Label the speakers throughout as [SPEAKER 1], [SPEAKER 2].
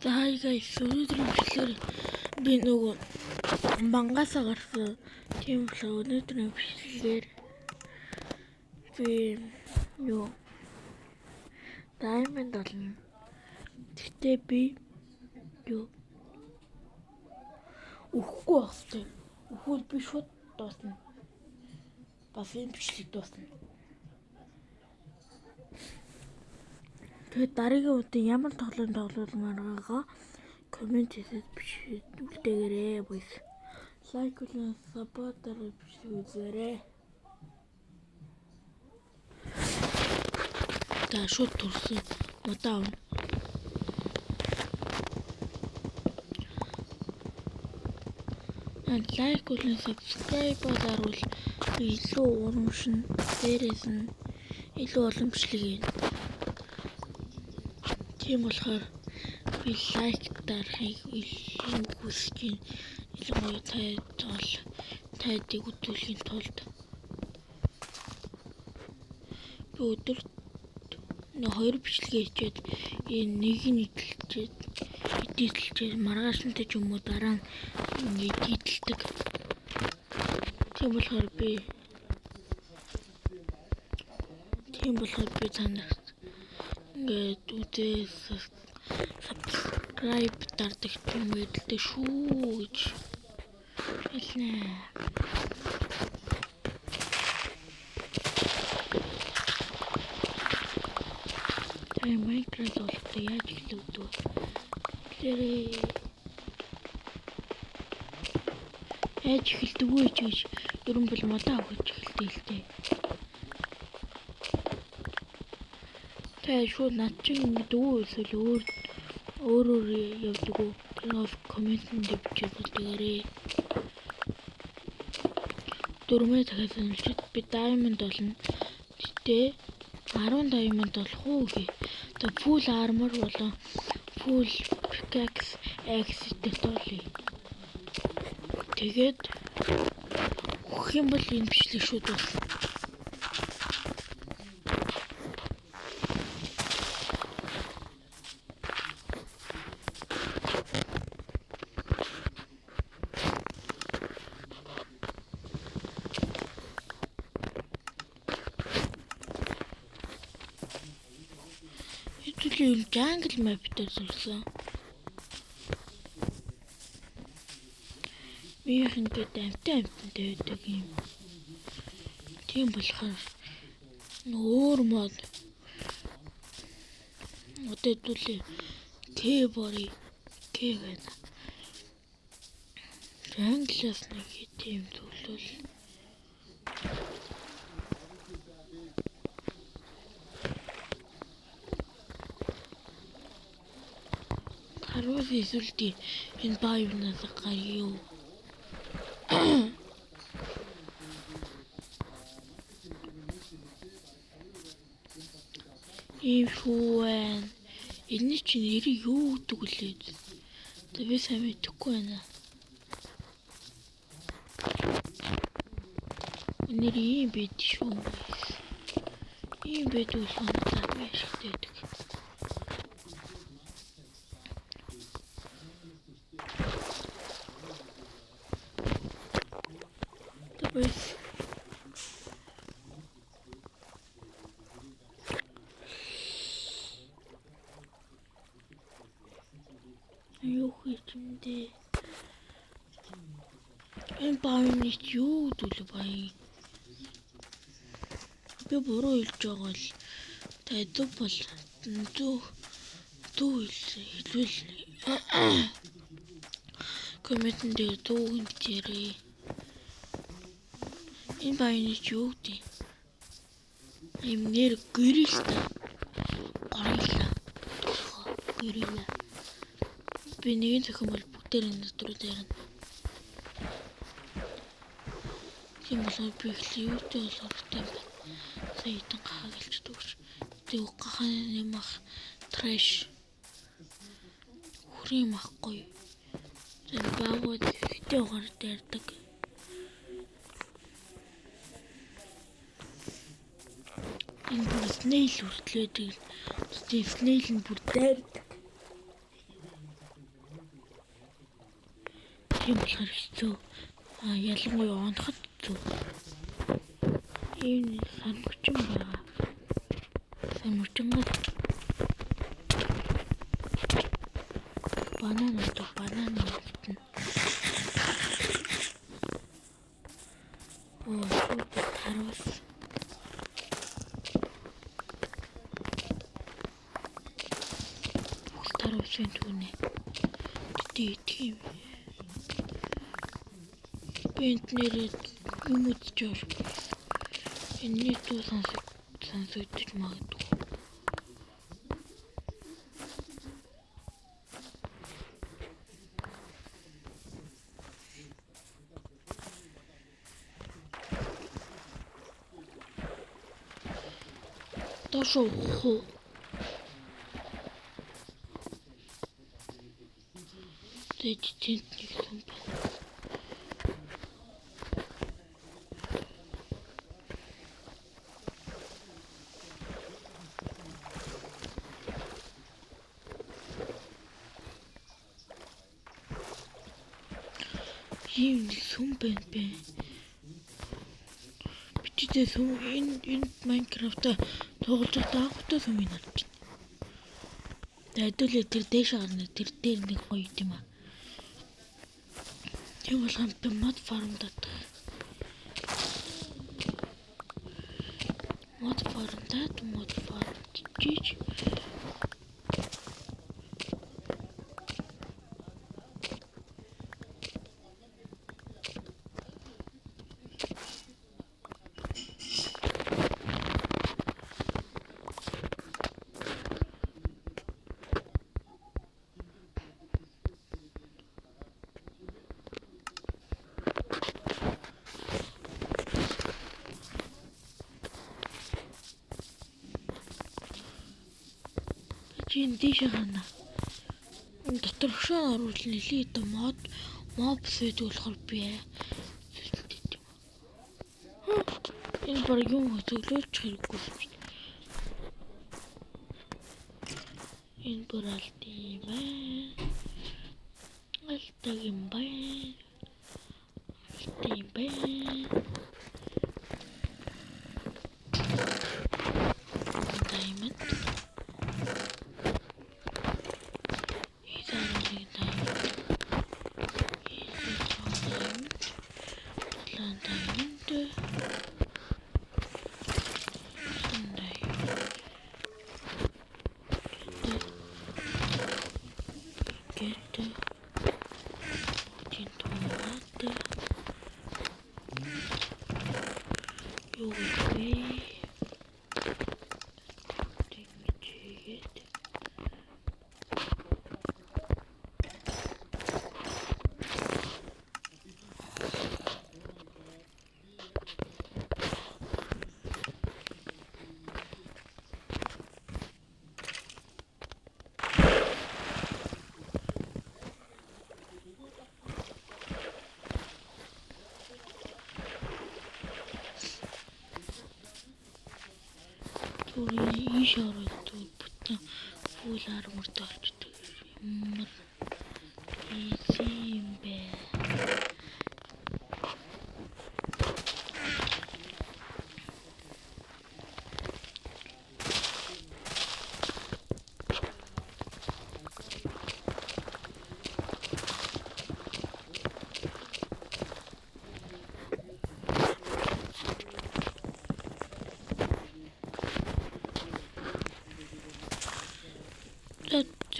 [SPEAKER 1] За хай guys, өнөөдрийн бичлэгээр би нөгөө бангаасаа гарсан. Тийм болохоор өнөөдрийн бичлэгээр би diamond олно. Тэгтээ би өгөхгүй бастай. Өгвөл би шууд дуусна. Бас энэ бичлэг дуусна. Тэгээд дараагийн удаа ямар тоглоом тоглоомоор байгаа комент хийгээд үлдээгээрэй boys. Лайк болон саппортер үзээрэй. Та шууд турсан удаа. Лайк болон subscribe болоод илүү урамшин дээрээс нь илүү олон бичлэг юм. Тийм болохоор би лайк дарахыг илүү хүсэж байна. Илүү тайдыг үзүүлэхийн тулд би өдөрт 2 бичлэгээ хийгээд нэг нь эдитэлж маргааштай ч юм уу дараа нь эдитэлдэг. Тийм болохоор би танаас ингээд үзээс subscribe дардаг юм хэлдэг шүү гэж хэлнэ. Minecraft болтой яаж хэлвэдүү. Яаж хэлдэг вэ гэж ерөн бол модаа өгч хэлдэг л дээ. Тэ шууд над чинь ингэдэг үү эсвэл өөрөөр явдаг уу? Тэгээд комментэнд бичиж үлдээгээрэй. Дөрмөө дахиад сануулчид би diamond болно. Гэтэ 10 diamond болох уу гээ. Тэгээд full armor болон full pickaxe дэвтүүлээ. Тэгээд өгөх юм бол энэ бичлэг шууд байна. Хэдүүлээ jungle map дээр зурсан. Биех ингээд амттай байдаг юм. Тийм болохоор өөр мод өдөөдөлөө K байна. Jungle-аас нэг тийм төлөөл. Харвал эсвэл энэ баавнаас гарюу. Ивэн энэ чинь нэр юу гэдэг үлээ. Тэ би сайн мэдэхгүй байна. Нэр юм бид шүү. Ийм байдаг санагдаад байдаг. Юу хийчиндээ энэ баавны юу дүүл бай. Би буруу хэлж байгаа л тайдаг бол дүү хэлвэл комментэн дээр дүү хэлээрэй. Энэ баавны юу гэдэг юм нэр горилла. Би нэгэн зохион бол бүгдээр энэ дотор дээрэн. Тийм болохоор би юутай болоортой байна. Саяхан гахагалж дүүш. Тэг гахааны мах trash. Хүрээ махгүй. Тэг баавууд ихтэй угаар дээрдэг. Энэ бүр snail хүртлээдэг. Snail нь бүр дайрдаг. Тийм болохоор хэцүү. Ялангуяа унахад хэцүү. Ийм санамжчин байгаа. Санамжчингод банан мартна. Супер тарвас. Тарвасан түүнэ. Тийм. Бинт нэрээ юм үзчихвэр. Энэний дуу сонсогдож магадгүй. Дошоо хоо. Тэд нэгсэн байна. Ийм сүм байна бэ. Бичтэй сүм энэ Майнкрафт тоглож байгаа анхудаа сүмийг харж байна. Хэдүүлээ тэр дээш харна тэр дээр нэг гоё юм аа. Тийм болгоом би мод фарм татах. Мод фарм чиж. Чин дээш хана. Дотор хөшөө оруулж нэлээ дэ моб сэд болохоор би энэ баг юм зөвлөж хэрэггүй юм шиг. Энэ бүр алт юм байна. Алтаг юм байна. Diamond. Иш ороод бүтэн фул армортой болчихдог юм. Ийм бэ.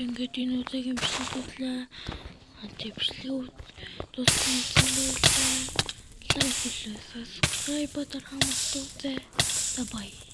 [SPEAKER 1] Ингээд энэ удаагийн бичлэглээ бичлэг дууссан лайк хийлээ. Subscribe-аар хамт үзээ. Bye.